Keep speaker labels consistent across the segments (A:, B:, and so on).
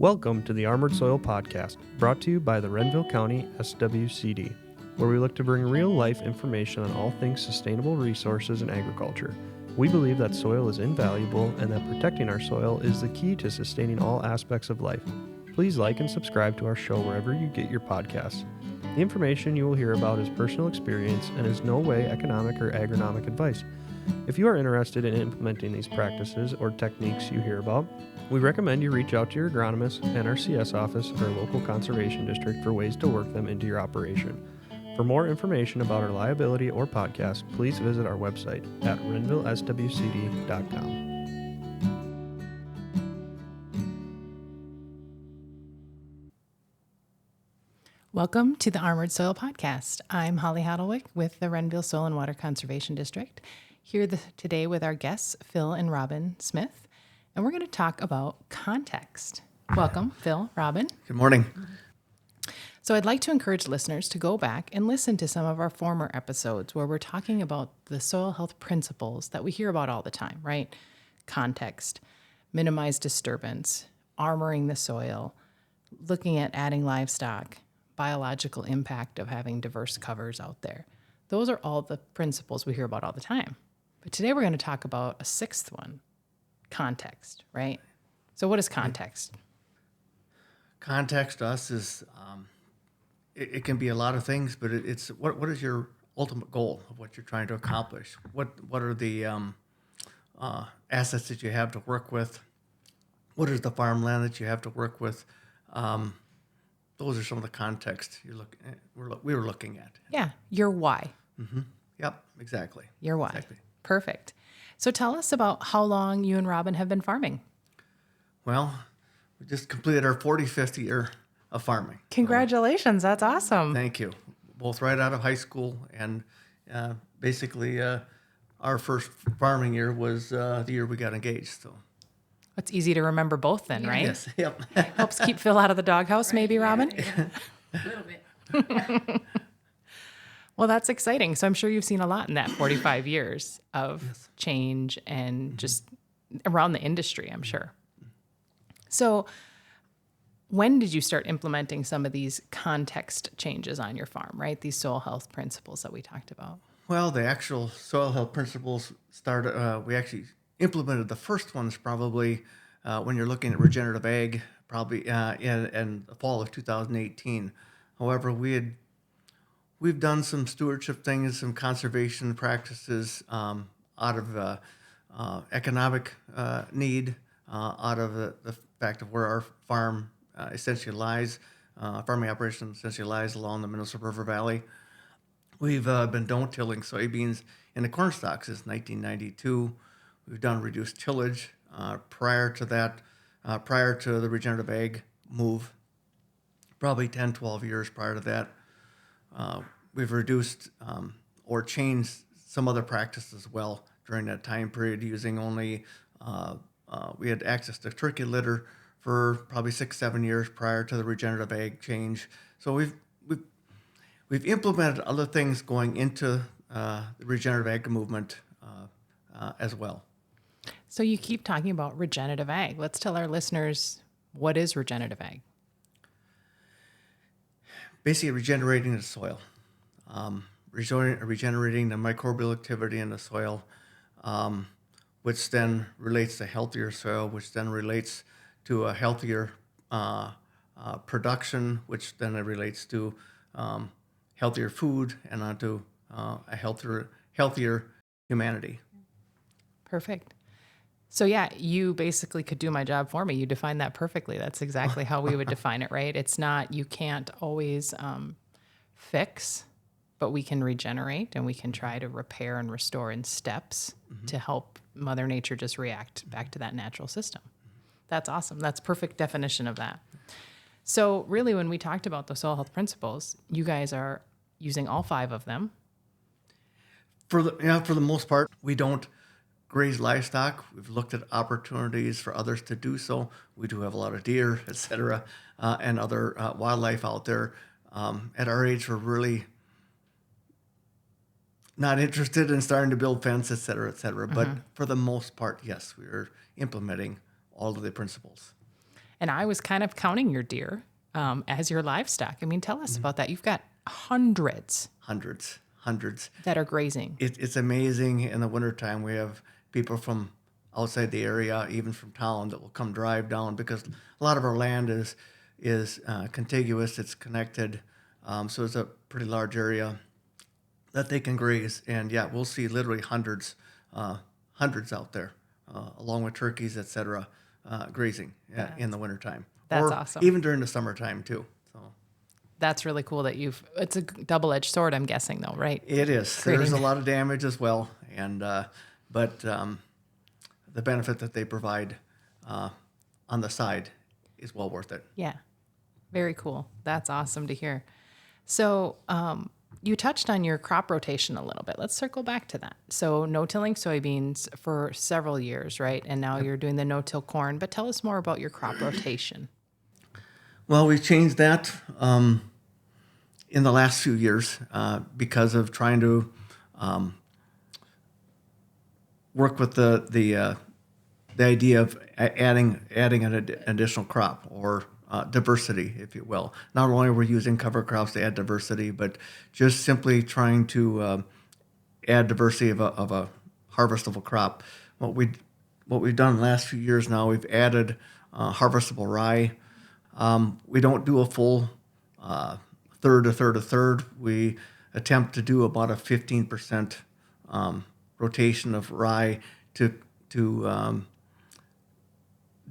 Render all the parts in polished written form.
A: Welcome to the Armored Soil Podcast, brought to you by the Renville County SWCD, where we look to bring real-life information on all things sustainable resources and agriculture. We believe that soil is invaluable and that protecting our soil is the key to sustaining all aspects of life. Please like and subscribe to our show wherever you get your podcasts. The information you will hear about is personal experience and is no way economic or agronomic advice. If you are interested in implementing these practices or techniques you hear about, we recommend you reach out to your agronomist and our CS office or local conservation district for ways to work them into your operation. For more information about our liability or podcast, please visit our website at renvilleswcd.com.
B: Welcome to the Armored Soil Podcast. I'm Holly Hatlewick with the Renville Soil and Water Conservation District, here today with our guests, Phil and Robin Smith, and we're going to talk about context. Welcome, Phil, Robin.
C: Good morning.
B: So I'd like to encourage listeners to go back and listen to some of our former episodes where we're talking about the soil health principles that we hear about all the time, right? Context, minimize disturbance, armoring the soil, looking at adding livestock, biological impact of having diverse covers out there. Those are all the principles we hear about all the time. But today we're going to talk about a sixth one, context, right? So what is context?
C: Context to us is, it can be a lot of things, but it's what is your ultimate goal of what you're trying to accomplish? What are the assets that you have to work with? What is the farmland that you have to work with? Those are some of the context we were looking at.
B: Yeah, your why.
C: Mm-hmm. Yep, exactly.
B: Your why.
C: Exactly.
B: Perfect. So tell us about how long you and Robin have been farming.
C: Well, we just completed our 45th year of farming.
B: Congratulations. That's awesome.
C: Thank you. Both right out of high school, and basically our first farming year was the year we got engaged. So
B: it's easy to remember both then, right?
C: Yes. Yep.
B: Helps keep Phil out of the doghouse, maybe, Robin?
D: A little bit.
B: Well, that's exciting. So I'm sure you've seen a lot in that 45 years of change and just around the industry, I'm sure. So when did you start implementing some of these context changes on your farm, right? These soil health principles that we talked about.
C: Well, the actual soil health principles started, we actually implemented the first ones probably when you're looking at regenerative ag, probably in the fall of 2018. However, we've done some stewardship things, some conservation practices out of economic need, out of the fact of where our farm essentially lies, farming operation essentially lies along the Minnesota River Valley. We've been don't-tilling soybeans in the corn stalk since 1992. We've done reduced tillage prior to that, prior to the regenerative ag move, probably 10, 12 years prior to that. We've reduced or changed some other practices as well during that time period, using only, we had access to turkey litter for probably 6-7 years prior to the regenerative ag change. So we've implemented other things going into the regenerative ag movement as well.
B: So you keep talking about regenerative ag. Let's tell our listeners, what is regenerative ag?
C: Basically regenerating the soil, regenerating the microbial activity in the soil, which then relates to healthier soil, which then relates to a healthier production, which then it relates to healthier food and onto a healthier humanity.
B: Perfect. So yeah, you basically could do my job for me. You defined that perfectly. That's exactly how we would define it, right? It's not, you can't always fix, but we can regenerate and we can try to repair and restore in steps to help Mother Nature just react back to that natural system. That's awesome. That's perfect definition of that. So really, when we talked about the soil health principles, you guys are using all 5 of them.
C: For the most part, we don't graze livestock. We've looked at opportunities for others to do so. We do have a lot of deer, et cetera, and other wildlife out there. At our age, we're really not interested in starting to build fence, et cetera, et cetera. But for the most part, yes, we are implementing all of the principles.
B: And I was kind of counting your deer as your livestock. I mean, tell us about that. You've got hundreds that are grazing.
C: It's amazing. In the wintertime, we have people from outside the area, even from town, that will come drive down, because a lot of our land is contiguous. It's connected, so it's a pretty large area that they can graze. And yeah, we'll see literally hundreds out there, along with turkeys, etc., grazing in the wintertime.
B: That's
C: or
B: awesome.
C: Even during the summertime too. So
B: that's really cool that it's a double-edged sword, I'm guessing, though, right?
C: it is. There's a lot of damage as well, and but the benefit that they provide on the side is well worth it.
B: Yeah. Very cool. That's awesome to hear. So you touched on your crop rotation a little bit. Let's circle back to that. So no-tilling soybeans for several years, right? And now you're doing the no-till corn. But tell us more about your crop rotation.
C: Well, we changed that in the last few years because of trying to work with the idea of adding an additional crop, or diversity, if you will. Not only were we using cover crops to add diversity, but just simply trying to add diversity of a harvestable crop. What we've done in the last few years now, we've added harvestable rye. We don't do a full third. We attempt to do about a 15% rotation of rye to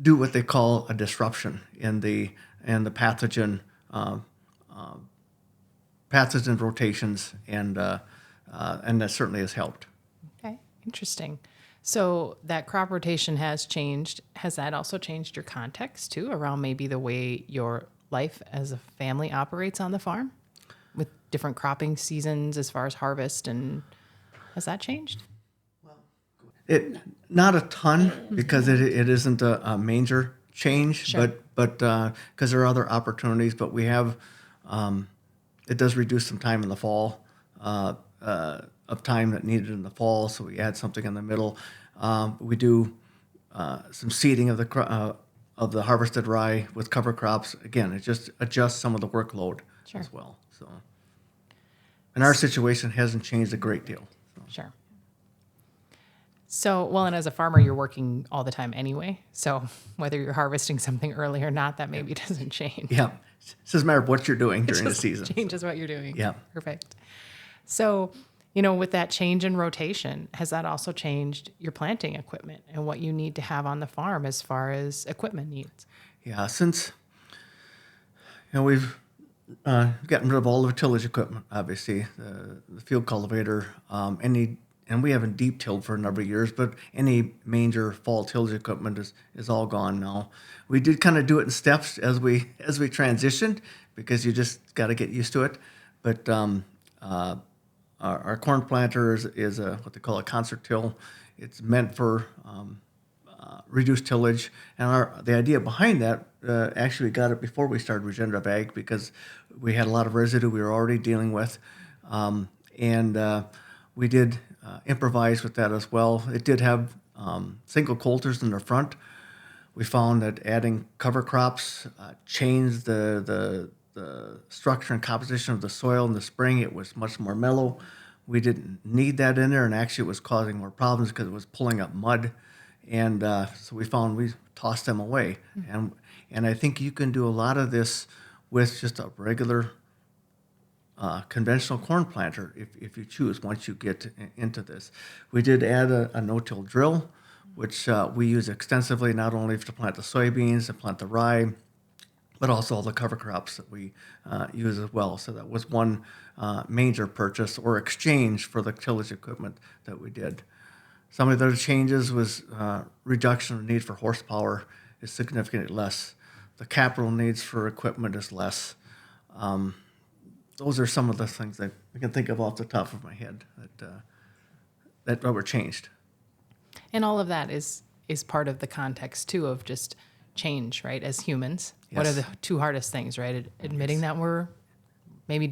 C: do what they call a disruption in the pathogen rotations, and that certainly has helped.
B: Okay, interesting. So that crop rotation has changed. Has that also changed your context too, around maybe the way your life as a family operates on the farm, with different cropping seasons as far as harvest, and has that changed?
C: Not a ton, because it isn't a major change,
B: Sure.
C: but because there are other opportunities. But we have it does reduce some time in the fall, of time that needed in the fall. So we add something in the middle. We do some seeding of the harvested rye with cover crops. Again, it just adjusts some of the workload as well. So, and our situation hasn't changed a great deal. So.
B: Sure. So, well, and as a farmer, you're working all the time anyway. So whether you're harvesting something early or not, that maybe doesn't change.
C: Yeah. It doesn't matter what you're doing during the season.
B: Changes what you're doing.
C: Yeah.
B: Perfect. So, with that change in rotation, has that also changed your planting equipment and what you need to have on the farm as far as equipment needs?
C: Yeah, since we've gotten rid of all the tillage equipment, obviously, the field cultivator, and we haven't deep tilled for a number of years, but any major fall tillage equipment is all gone now. We did kind of do it in steps as we transitioned, because you just got to get used to it. But our corn planter is what they call a concert till. It's meant for reduced tillage, and the idea behind that, actually we got it before we started regenerative ag, because we had a lot of residue we were already dealing with, and we did improvise with that as well. It did have single coulters in the front. We found that adding cover crops changed the structure and composition of the soil in the spring. It was much more mellow. We didn't need that in there, and actually it was causing more problems because it was pulling up mud. And so we tossed them away. And I think you can do a lot of this with just a regular conventional corn planter if you choose, once you get into this. We did add a no-till drill, which we use extensively, not only to plant the soybeans, to plant the rye, but also all the cover crops that we use as well. So that was one major purchase or exchange for the tillage equipment that we did. Some of the other changes was reduction of need for horsepower is significantly less. The capital needs for equipment is less. Those are some of the things that I can think of off the top of my head that were changed.
B: And all of that is part of the context too of just change, right? As humans, What are the two hardest things, right? Admitting that we're maybe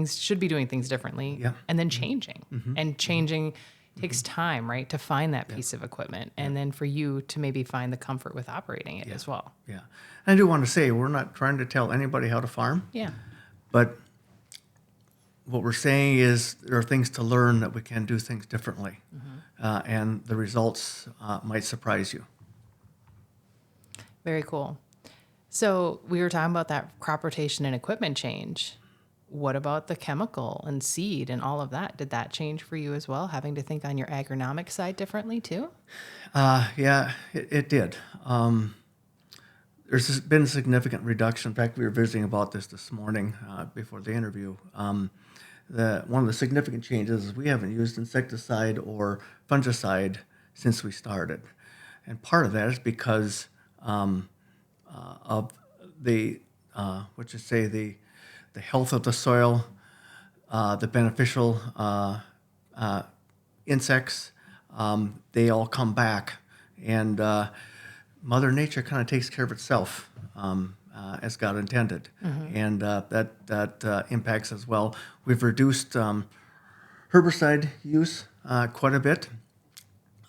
B: should be doing things differently, and then changing. And changing takes time, right, to find that piece of equipment, and then for you to maybe find the comfort with operating it as well.
C: Yeah. And I do want to say, we're not trying to tell anybody how to farm,
B: Yeah.
C: but what we're saying is there are things to learn, that we can do things differently. And the results might surprise you.
B: Very cool. So we were talking about that crop rotation and equipment change. What about the chemical and seed and all of that? Did that change for you as well, having to think on your agronomic side differently too?
C: Yeah, it did. There's been a significant reduction. In fact, we were visiting about this morning before the interview. One of the significant changes is we haven't used insecticide or fungicide since we started. And part of that is because of the health of the soil, the beneficial insects, they all come back, and Mother Nature kind of takes care of itself as God intended, and that impacts as well. We've reduced herbicide use quite a bit,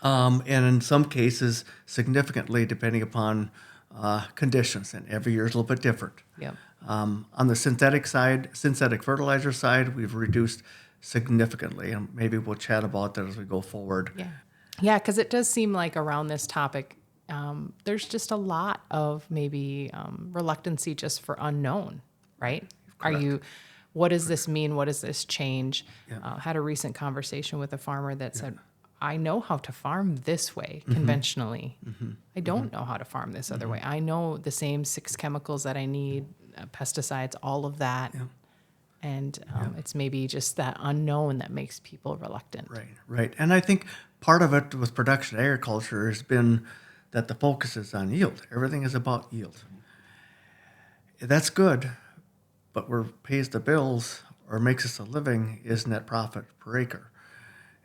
C: and in some cases significantly, depending upon conditions, and every year is a little bit different.
B: Yep.
C: On the synthetic fertilizer side, we've reduced significantly, and maybe we'll chat about that as we go forward.
B: Yeah, because it does seem like around this topic, there's just a lot of maybe reluctancy just for unknown, right?
C: Correct.
B: What does this mean? What does this change? Had a recent conversation with a farmer that said, I know how to farm this way conventionally. I don't know how to farm this other way. I know the same 6 chemicals that I need, pesticides, all of that. And it's maybe just that unknown that makes people reluctant.
C: Right. And I think part of it with production agriculture has been that the focus is on yield. Everything is about yield. That's good, but what pays the bills or makes us a living is net profit per acre.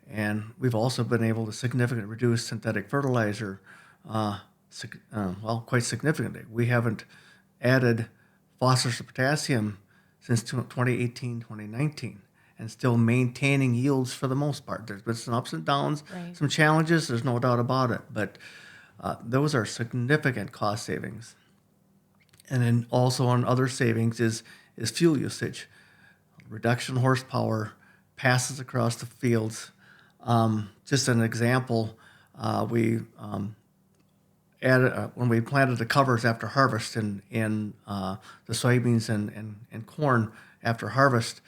C: And we've also been able to significantly reduce synthetic fertilizer, quite significantly. We haven't added phosphorus or potassium since 2018, 2019, and still maintaining yields for the most part. There's been some ups and downs, some challenges, there's no doubt about it, but those are significant cost savings. And then also on other savings is fuel usage. Reduction in horsepower passes across the fields. Just an example, we added when we planted the covers after harvest in the soybeans and corn after harvest,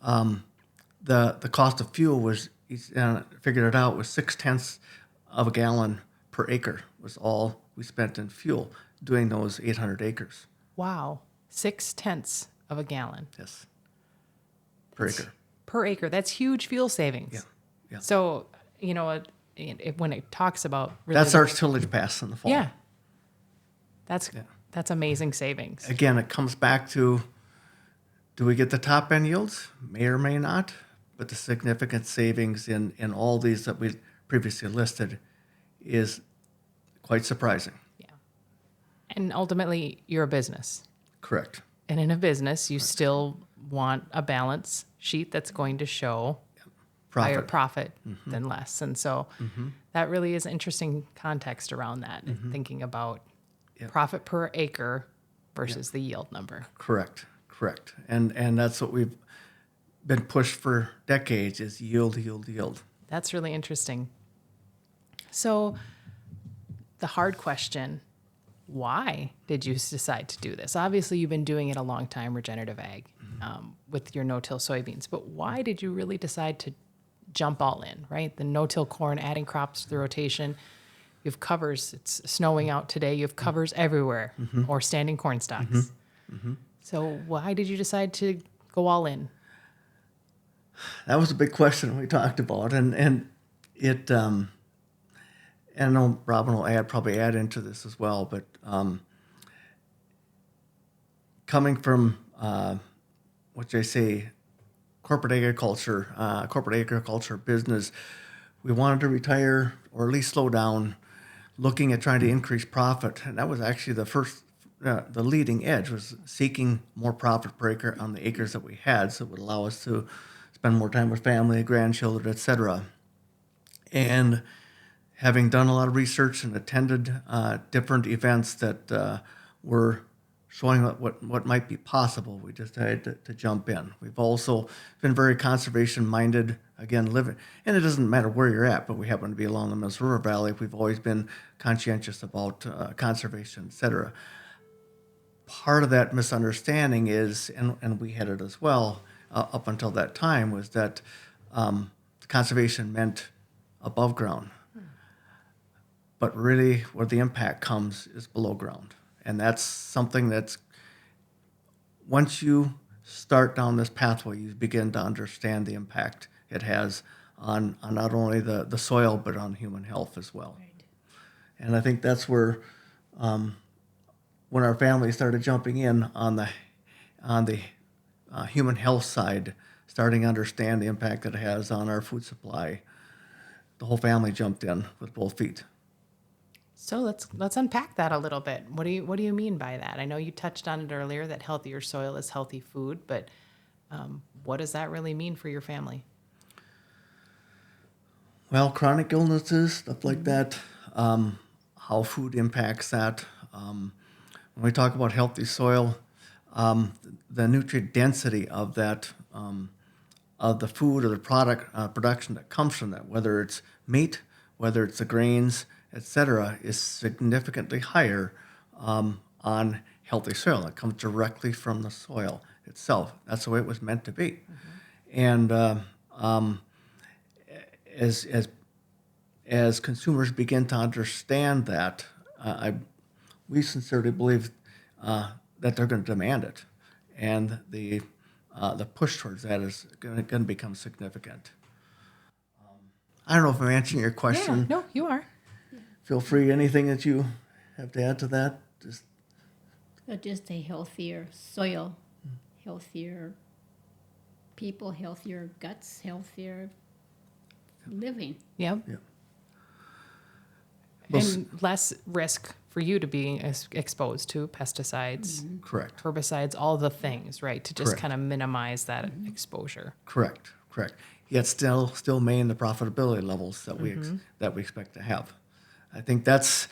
C: the cost of fuel was figured it out was 0.6 of a gallon per acre was all we spent in fuel doing those 800 acres.
B: Wow, 0.6 of a gallon.
C: Yes, per acre.
B: Per acre, that's huge fuel savings.
C: Yeah.
B: So, when it talks about really
C: that's our tillage pass in the fall.
B: Yeah. That's amazing savings.
C: Again, it comes back to, do we get the top end yields? May or may not, but the significant savings in all these that we previously listed is quite surprising.
B: Yeah. And ultimately, you're a business.
C: Correct.
B: And in a business, you still want a balance sheet that's going to show higher profit than less. And so that really is interesting context around that, and thinking about profit per acre versus the yield number.
C: Correct. And that's what we've been pushed for decades is yield.
B: That's really interesting. So the hard question, why did you decide to do this? Obviously, you've been doing it a long time, regenerative ag, with your no-till soybeans. But why did you really decide to jump all in, right? The no-till corn, adding crops to the rotation. You have covers. It's snowing out today. You have covers everywhere, or standing corn stalks. So why did you decide to go all in?
C: That was a big question we talked about, and it. And I know Robin will probably add into this as well, but coming from what they say, corporate agriculture business, we wanted to retire or at least slow down, looking at trying to increase profit, and that was actually the first. The leading edge was seeking more profit per acre on the acres that we had, so it would allow us to spend more time with family, grandchildren, etc. And having done a lot of research and attended different events that were showing what might be possible, we decided to jump in. We've also been very conservation minded, again, living, and it doesn't matter where you're at, but we happen to be along the Missouri Valley. We've always been conscientious about conservation, et cetera. Part of that misunderstanding is, and we had it as well up until that time, was that conservation meant above ground. But really, where the impact comes is below ground. And that's something that's, once you start down this pathway, you begin to understand the impact it has on not only the soil, but on human health as well.
D: Right.
C: And I think that's where, when our family started jumping in on the human health side, starting to understand the impact that it has on our food supply, the whole family jumped in with both feet.
B: So let's unpack that a little bit. What do you mean by that? I know you touched on it earlier that healthier soil is healthy food, but what does that really mean for your family?
C: Well, chronic illnesses, stuff like that, how food impacts that. When we talk about healthy soil, the nutrient density of that, of the food or the product production that comes from that, whether it's meat, whether it's the grains, etc., is significantly higher on healthy soil. It comes directly from the soil itself. That's the way it was meant to be. And as consumers begin to understand that, we sincerely believe that they're going to demand it, and the push towards that is going to become significant. I don't know if I'm answering your question.
B: Yeah, no, you are.
C: Feel free. Anything that you have to add to that?
D: Just a healthier soil, healthier people, healthier guts, healthier living.
B: Yep.
C: Yeah. Well,
B: And less risk for you to be exposed to pesticides,
C: correct.
B: herbicides, all the things, right? To just
C: Correct.
B: kind of minimize that exposure.
C: Correct. Yet still maintain the profitability levels that we expect to have. I think that's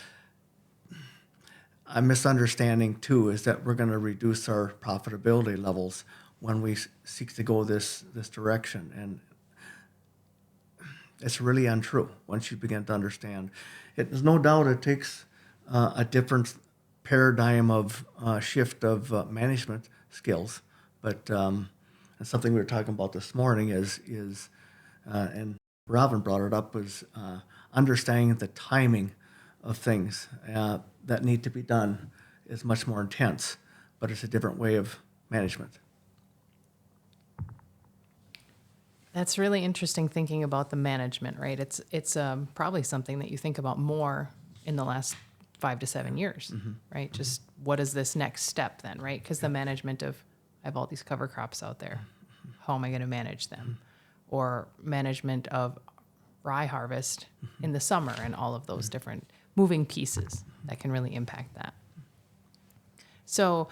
C: a misunderstanding too, is that we're going to reduce our profitability levels when we seek to go this direction, and it's really untrue once you begin to understand. There's no doubt it takes a different paradigm of shift of management skills, but and something we were talking about this morning is and Robin brought it up, was understanding the timing of things that need to be done is much more intense, but it's a different way of management.
B: That's really interesting thinking about the management, right? It's probably something that you think about more in the last 5 to 7 years, right? Just what is this next step then, right? Because the management of, I have all these cover crops out there. How am I going to manage them? Or management of rye harvest in the summer and all of those different moving pieces that can really impact that. So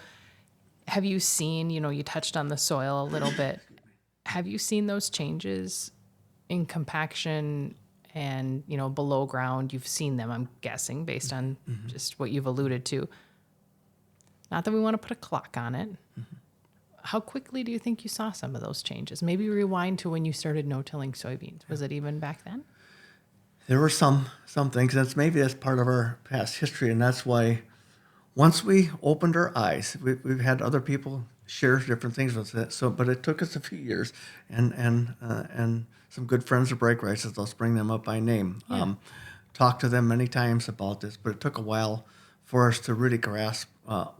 B: have you seen, you touched on the soil a little bit. Have you seen those changes in compaction and, below ground? You've seen them, I'm guessing, based on just what you've alluded to. Not that we want to put a clock on it. How quickly do you think you saw some of those changes? Maybe rewind to when you started no-tilling soybeans. Was it even back then?
C: There were some things. That's part of our past history, and that's why once we opened our eyes, we've had other people share different things with it. So, but it took us a few years, and some good friends of Break Rices. Let's bring them up by name.
B: Yeah.
C: Talked to them many times about this, but it took a while for us to really grasp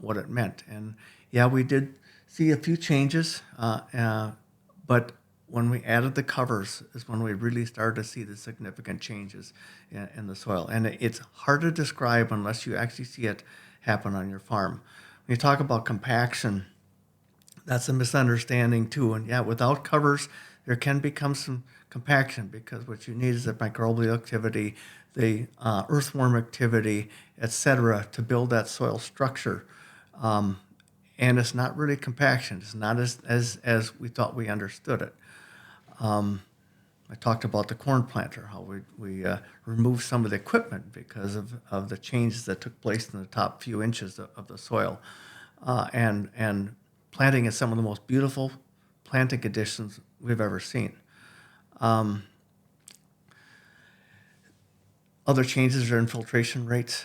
C: what it meant. And yeah, we did see a few changes, but when we added the covers is when we really started to see the significant changes in the soil. And it's hard to describe unless you actually see it happen on your farm. When you talk about compaction, that's a misunderstanding too. And yeah, without covers, there can become some compaction, because what you need is the microbial activity, the earthworm activity, etc., to build that soil structure. And it's not really compaction. It's not as we thought we understood it. I talked about the corn planter, how we removed some of the equipment because of the changes that took place in the top few inches of the soil. And planting in some of the most beautiful planting conditions we've ever seen. Other changes are infiltration rates.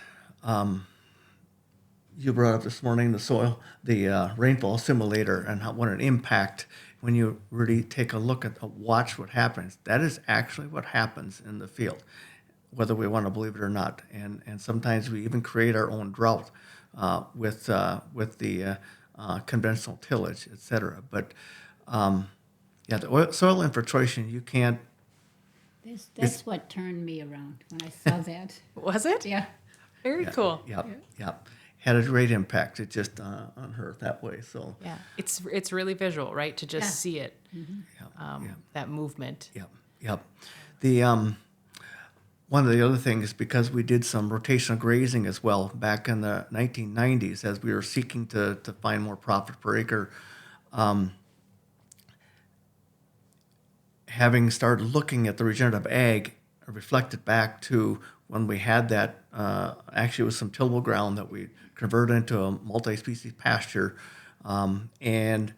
C: You brought up this morning the rainfall simulator, and what an impact when you really take a look at watch what happens. That is actually what happens in the field, whether we want to believe it or not. And sometimes we even create our own drought with the conventional tillage, et cetera. But the soil infiltration, you can't.
D: That's what turned me around when I saw that.
B: Was it?
D: Yeah.
B: Very cool.
C: Yep. Had a great impact. It just on her that way. So
B: Yeah, it's really visual, right? To just see it, that movement.
C: Yep. The one of the other things, because we did some rotational grazing as well back in the 1990s, as we were seeking to find more profit per acre. Having started looking at the regenerative ag, reflected back to when we had that, actually it was some tillable ground that we converted into a multi-species pasture, and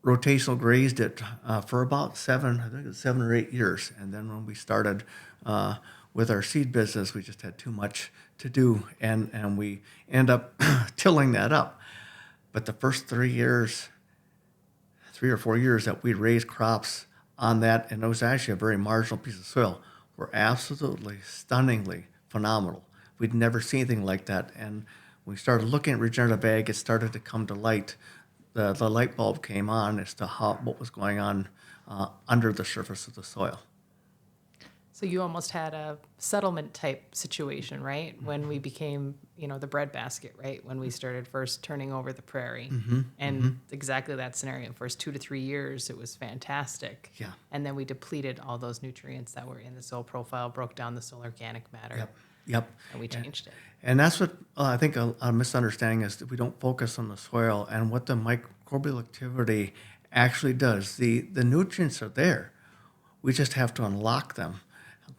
C: rotational grazed it for about 7 or 8 years. And then when we started with our seed business, we just had too much to do, and we end up tilling that up. But the first 3 or 4 years that we raised crops on that, and it was actually a very marginal piece of soil, were absolutely stunningly phenomenal. We'd never seen anything like that. And when we started looking at regenerative ag, it started to come to light. The light bulb came on as to what was going on under the surface of the soil.
B: So you almost had a settlement type situation, right? When we became, the breadbasket, right? When we started first turning over the prairie. And exactly that scenario. First 2 to 3 years, it was fantastic.
C: Yeah.
B: And then we depleted all those nutrients that were in the soil profile, broke down the soil organic matter.
C: Yep.
B: And we changed it.
C: And that's what I think a misunderstanding is, that we don't focus on the soil and what the microbial activity actually does. The nutrients are there. We just have to unlock them,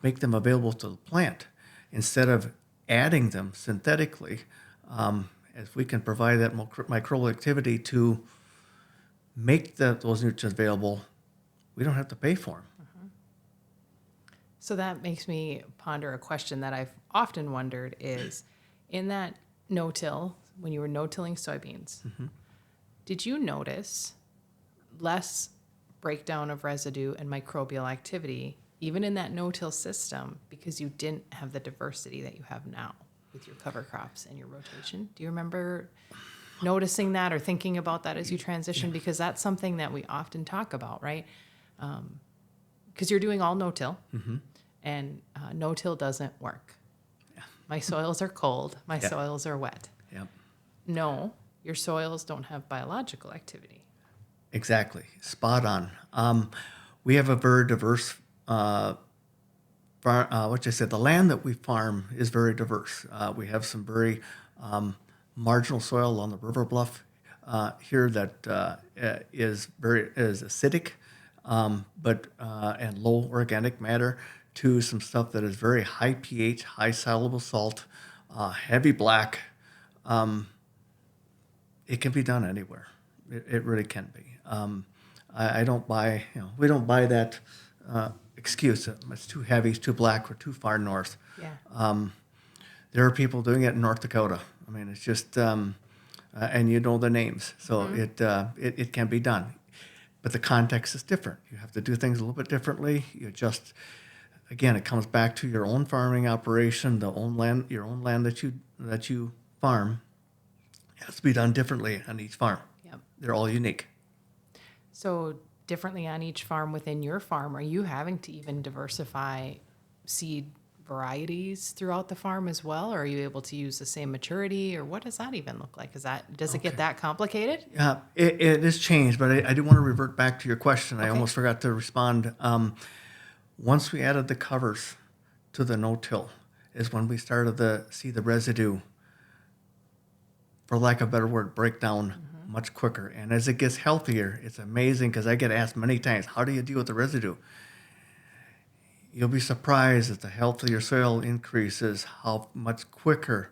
C: make them available to the plant, instead of adding them synthetically. If we can provide that microbial activity to make those nutrients available, we don't have to pay for them.
B: So that makes me ponder a question that I've often wondered is, in that no-till, when you were no-tilling soybeans, did you notice less breakdown of residue and microbial activity, even in that no-till system, because you didn't have the diversity that you have now with your cover crops and your rotation? Do you remember noticing that or thinking about that as you transition? Because that's something that we often talk about, right? Because you're doing all no-till, and no-till doesn't work. My soils are cold. My soils are wet.
C: Yep.
B: No, your soils don't have biological activity.
C: Exactly. Spot on. We have a very diverse the land that we farm is very diverse. We have some very marginal soil along the river bluff here that is acidic, but and low organic matter, to some stuff that is very high pH, high soluble salt, heavy black. It can be done anywhere. It really can be. I don't buy, we don't buy that excuse. It's too heavy, it's too black, we're too far north.
B: Yeah.
C: There are people doing it in North Dakota. I mean, it's just, and you know the names, so it can be done. But the context is different. You have to do things a little bit differently. You just, again, it comes back to your own farming operation, your own land that you farm. It has to be done differently on each farm.
B: Yep.
C: They're all unique.
B: So differently on each farm within your farm, are you having to even diversify seed varieties throughout the farm as well? Or are you able to use the same maturity, or what does that even look like? Does it get that complicated?
C: Yeah, it has changed, but I do want to revert back to your question. I almost forgot to respond. Once we added the covers to the no-till is when we started to see the residue, for lack of a better word, break down much quicker. And as it gets healthier, it's amazing, because I get asked many times, how do you deal with the residue? you'll be surprised as the healthier soil increases, how much quicker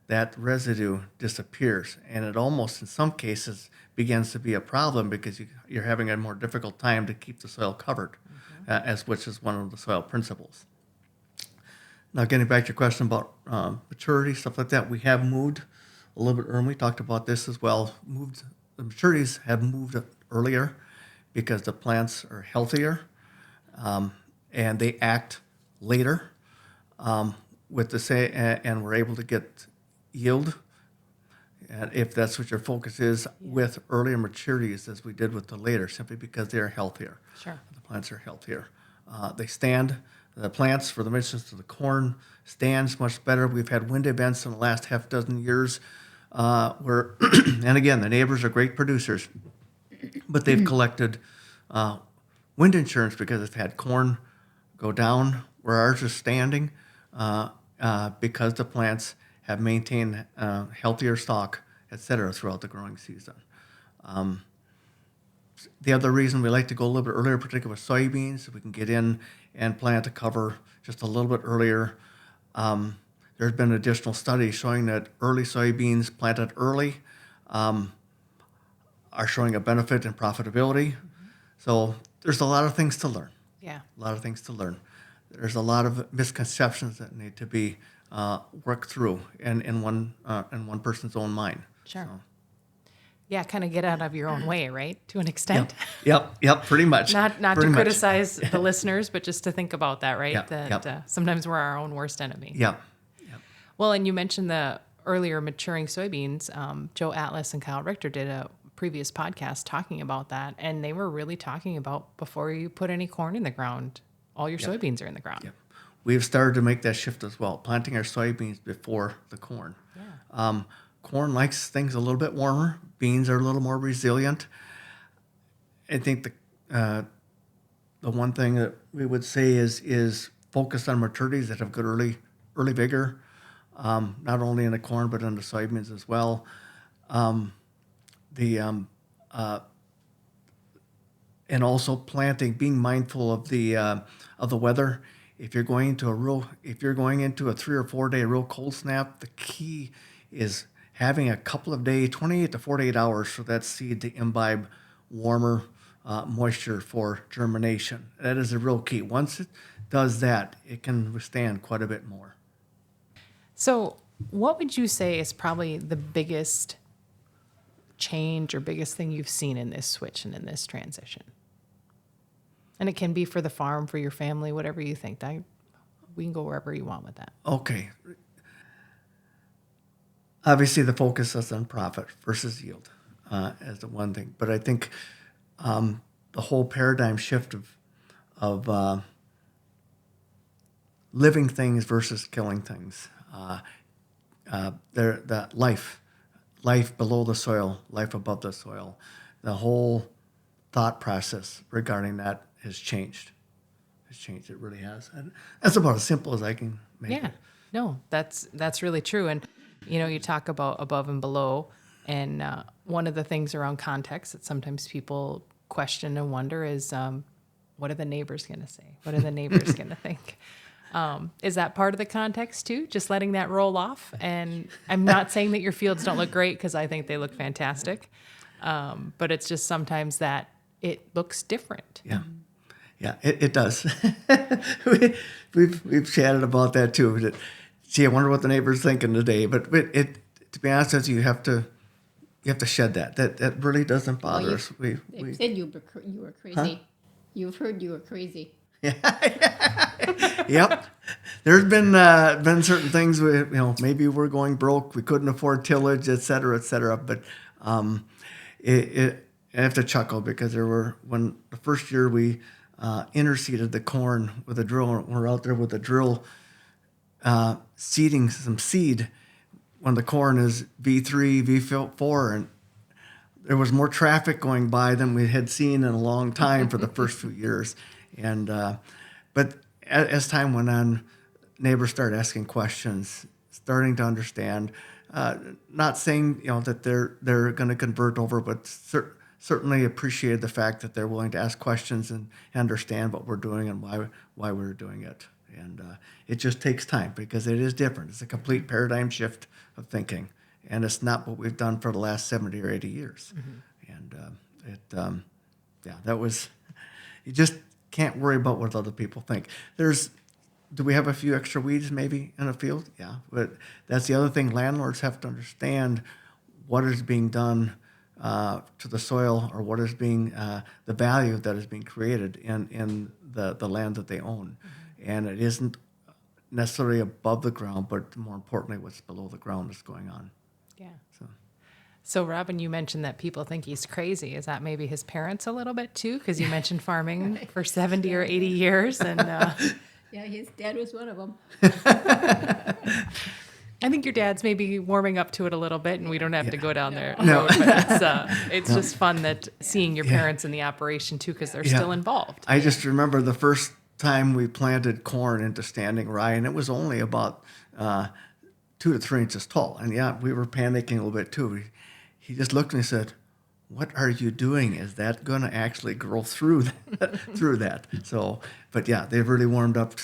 C: that residue disappears. And it almost, in some cases, begins to be a problem because you're having a more difficult time to keep the soil covered, which is one of the soil principles. Now, getting back to your question about maturity, stuff like that, we have moved a little bit early. We talked about this as well. The maturities have moved earlier because the plants are healthier and they act later and we're able to get yield, and if that's what your focus is, with earlier maturities as we did with the later, simply because they are healthier.
B: Sure.
C: The plants are healthier. The plants, for the instance of the corn, stands much better. We've had wind events in the last half dozen years where, and again, the neighbors are great producers, but they've collected wind insurance because they've had corn go down where ours is standing because the plants have maintained healthier stock, et cetera, throughout the growing season. The other reason we like to go a little bit earlier, particularly with soybeans, so we can get in and plant a cover just a little bit earlier. There's been additional studies showing that early soybeans planted early are showing a benefit in profitability. So there's a lot of things to learn.
B: Yeah.
C: A lot of things to learn. There's a lot of misconceptions that need to be worked through in one person's own mind.
B: Sure.
C: So.
B: Yeah, kind of get out of your own way, right? To an extent.
C: Yep, pretty much.
B: Not
C: pretty
B: to
C: much.
B: criticize the listeners, but just to think about that, right?
C: Yep.
B: Sometimes we're our own worst enemy.
C: Yep.
B: Well, and you mentioned the earlier maturing soybeans. Joe Atlas and Kyle Richter did a previous podcast talking about that, and they were really talking about before you put any corn in the ground, all your soybeans are in the ground.
C: Yep. We've started to make that shift as well, planting our soybeans before the corn.
B: Yeah.
C: Corn likes things a little bit warmer. Beans are a little more resilient. I think the one thing that we would say is focus on maturities that have good early vigor, not only in the corn but in the soybeans as well. And also planting, being mindful of the weather. If you're going into a 3 or 4 day real cold snap, the key is having a couple of days, 28 to 48 hours, for that seed to imbibe warmer moisture for germination. That is a real key. Once it does that, it can withstand quite a bit more.
B: So what would you say is probably the biggest change or biggest thing you've seen in this switch and in this transition? And it can be for the farm, for your family, whatever you think. We can go wherever you want with that.
C: Okay. Obviously, the focus is on profit versus yield as the one thing. But I think the whole paradigm shift of living things versus killing things, that life below the soil, life above the soil, the whole thought process regarding that has changed. It really has. And that's about as simple as I can make it.
B: No, that's really true. And you talk about above and below, and one of the things around context that sometimes people question and wonder is, what are the neighbors going to say? What are the neighbors going to think? Is that part of the context too? Just letting that roll off? And I'm not saying that your fields don't look great, because I think they look fantastic. But it's just sometimes that it looks different.
C: Yeah, it does. We've chatted about that too. Gee, I wonder what the neighbor's thinking today. But to be honest with you, you have to shed that. That really doesn't bother us.
D: They said you were crazy. Huh? You've heard you were crazy.
C: Yep. There's been certain things where, maybe we're going broke, we couldn't afford tillage, et cetera, et cetera. But I have to chuckle because when the first year we interseeded the corn with a drill, and we're out there with a drill seeding some seed when the corn is V3, V4, and there was more traffic going by than we had seen in a long time for the first few years. And but as time went on, neighbors started asking questions, starting to understand. Not saying that they're going to convert over, but certainly appreciated the fact that they're willing to ask questions and understand what we're doing and why we're doing it. And it just takes time because it is different. It's a complete paradigm shift of thinking, and it's not what we've done for the last 70 or 80 years. And that was. You just can't worry about what other people think. Do we have a few extra weeds maybe in a field? Yeah, but that's the other thing. Landlords have to understand what is being done to the soil, or what is being the value that is being created in the land that they own. And it isn't necessarily above the ground, but more importantly, what's below the ground is going on.
B: Yeah.
C: So.
B: So, Robin, you mentioned that people think he's crazy. Is that maybe his parents a little bit too? Because you mentioned farming for 70 or 80 years. And
D: Yeah, his dad was one of them.
B: I think your dad's maybe warming up to it a little bit, and we don't have to go down there.
C: No.
B: But it's just fun that seeing your parents in the operation too, because they're still involved.
C: I just remember the first time we planted corn into standing rye, and it was only about 2 to 3 inches tall. And we were panicking a little bit too. He just looked at me and said, "What are you doing? Is that going to actually grow through that?" So, but they've really warmed up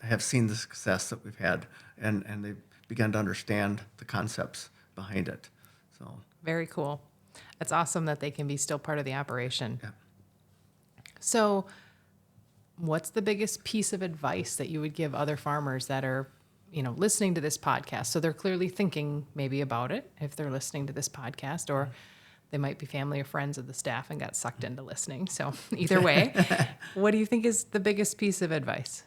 C: have seen the success that we've had, and they've begun to understand the concepts behind it. So
B: Very cool. That's awesome that they can be still part of the operation.
C: Yeah.
B: So, what's the biggest piece of advice that you would give other farmers that are listening to this podcast? So they're clearly thinking maybe about it if they're listening to this podcast, or they might be family or friends of the staff and got sucked into listening. So either way, what do you think is the biggest piece of advice?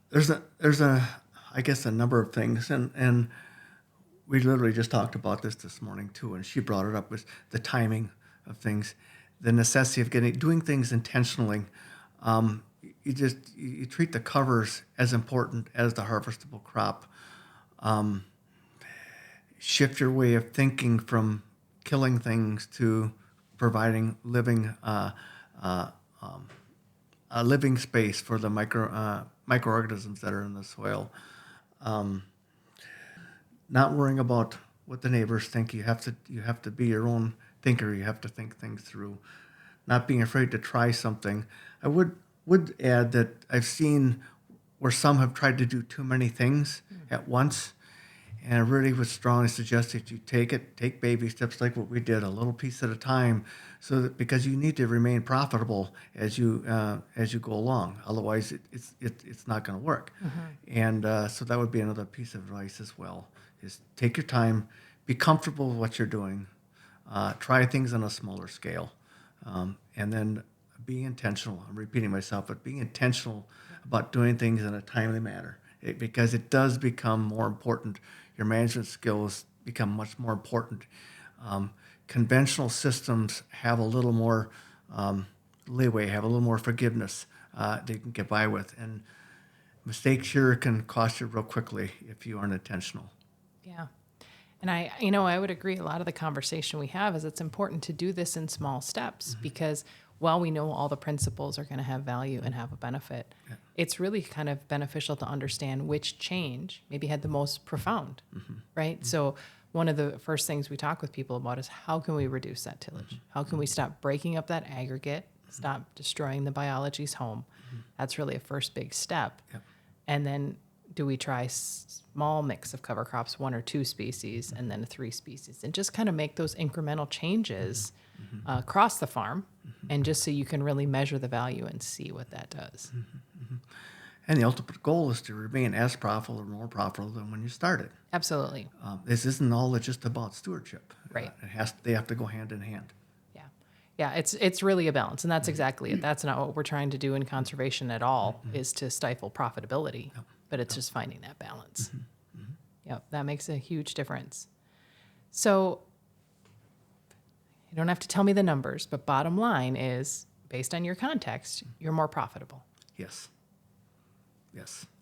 C: There's I guess a number of things, and we literally just talked about this morning too, and she brought it up, was the timing of things, the necessity of doing things intentionally. You treat the covers as important as the harvestable crop. Shift your way of thinking from killing things to providing a living space for the microorganisms that are in the soil. Not worrying about what the neighbors think. You have to be your own thinker. You have to think things through. Not being afraid to try something. I would add that I've seen where some have tried to do too many things at once, and I really would strongly suggest that you take baby steps like what we did, a little piece at a time, so that, because you need to remain profitable as you go along. Otherwise, it's not going to work. And so that would be another piece of advice as well: is take your time, be comfortable with what you're doing, try things on a smaller scale, and then being intentional. I'm repeating myself, but being intentional about doing things in a timely manner, because it does become more important. Your management skills become much more important. Conventional systems have a little more leeway, have a little more forgiveness they can get by with, and mistakes here can cost you real quickly if you aren't intentional.
B: Yeah. And I would agree. A lot of the conversation we have is it's important to do this in small steps, because while we know all the principles are going to have value and have a benefit, it's really kind of beneficial to understand which change maybe had the most profound, right? So one of the first things we talk with people about is, how can we reduce that tillage? How can we stop breaking up that aggregate, stop destroying the biology's home? That's really a first big step. And then do we try small mix of cover crops, 1 or 2 species, and then 3 species, and just kind of make those incremental changes across the farm, and just so you can really measure the value and see what that does.
C: And the ultimate goal is to remain as profitable or more profitable than when you started.
B: Absolutely.
C: This isn't all just about stewardship.
B: Right.
C: They have to go hand in hand.
B: Yeah, it's really a balance, and that's exactly it. That's not what we're trying to do in conservation at all, is to stifle profitability, but it's just finding that balance. Yep, that makes a huge difference. So you don't have to tell me the numbers, but bottom line is, based on your context, you're more profitable.
C: Yes.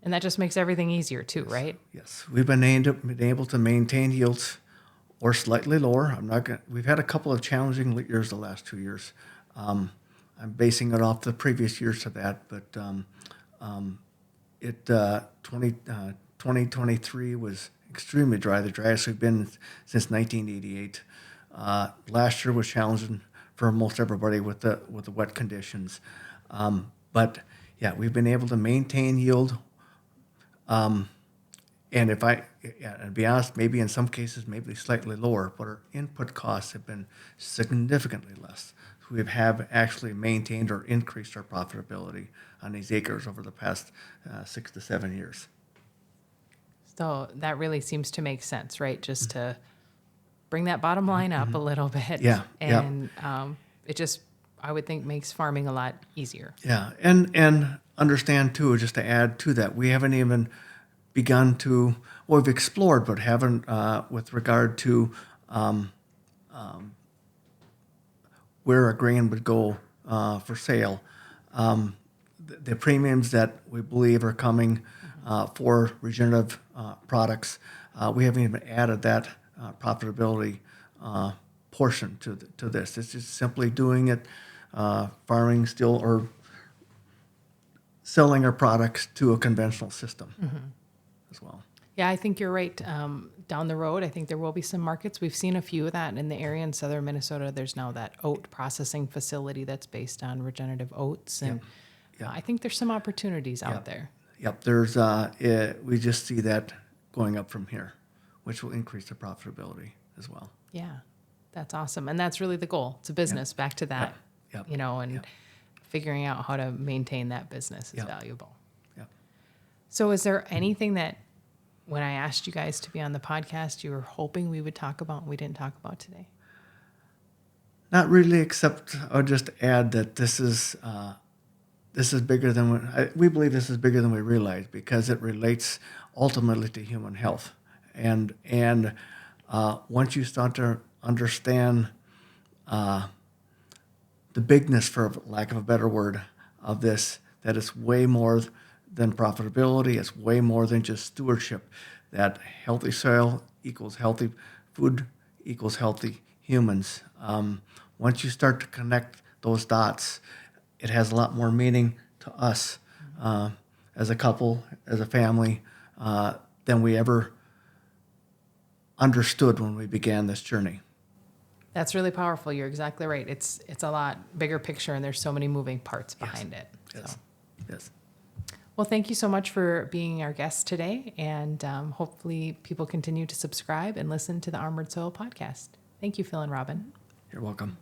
B: And that just makes everything easier too, right?
C: Yes. We've been able to maintain yields or slightly lower. We've had a couple of challenging years the last 2 years. I'm basing it off the previous years to that, but 2023 was extremely dry, the driest we've been since 1988. Last year was challenging for most everybody with the wet conditions, but yeah, we've been able to maintain yield. And to be honest, maybe in some cases, maybe slightly lower, but our input costs have been significantly less. So we have actually maintained or increased our profitability on these acres over the past 6 to 7 years.
B: So that really seems to make sense, right? Just to bring that bottom line up a little bit.
C: Yeah, yeah.
B: And it just, I would think, makes farming a lot easier.
C: Yeah, and understand too, just to add to that, we haven't even begun to, well, we've explored, but haven't with regard to where a grain would go for sale. The premiums that we believe are coming for regenerative products, we haven't even added that profitability portion to this. It's just simply doing it, farming still, or selling our products to a conventional system as well.
B: Yeah, I think you're right. Down the road, I think there will be some markets. We've seen a few of that in the area in southern Minnesota. There's now that oat processing facility that's based on regenerative oats. And I think there's some opportunities out there.
C: Yep, there's we just see that going up from here, which will increase the profitability as well.
B: Yeah, that's awesome. And that's really the goal. It's a business, back to that,
C: Yep.
B: and figuring out how to maintain that business is valuable.
C: Yep.
B: So is there anything that when I asked you guys to be on the podcast, you were hoping we would talk about and we didn't talk about today?
C: Not really, except I'll just add that this is bigger than we believe. This is bigger than we realize, because it relates ultimately to human health, and once you start to understand the bigness, for lack of a better word, of this, that it's way more than profitability. It's way more than just stewardship. That healthy soil equals healthy food equals healthy humans. Once you start to connect those dots, it has a lot more meaning to us as a couple, as a family, than we ever understood when we began this journey.
B: That's really powerful. You're exactly right. It's a lot bigger picture, and there's so many moving parts behind it.
C: Yes.
B: So.
C: Yes.
B: Well, thank you so much for being our guest today, and hopefully people continue to subscribe and listen to the Armored Soil podcast. Thank you, Phil and Robin.
C: You're welcome.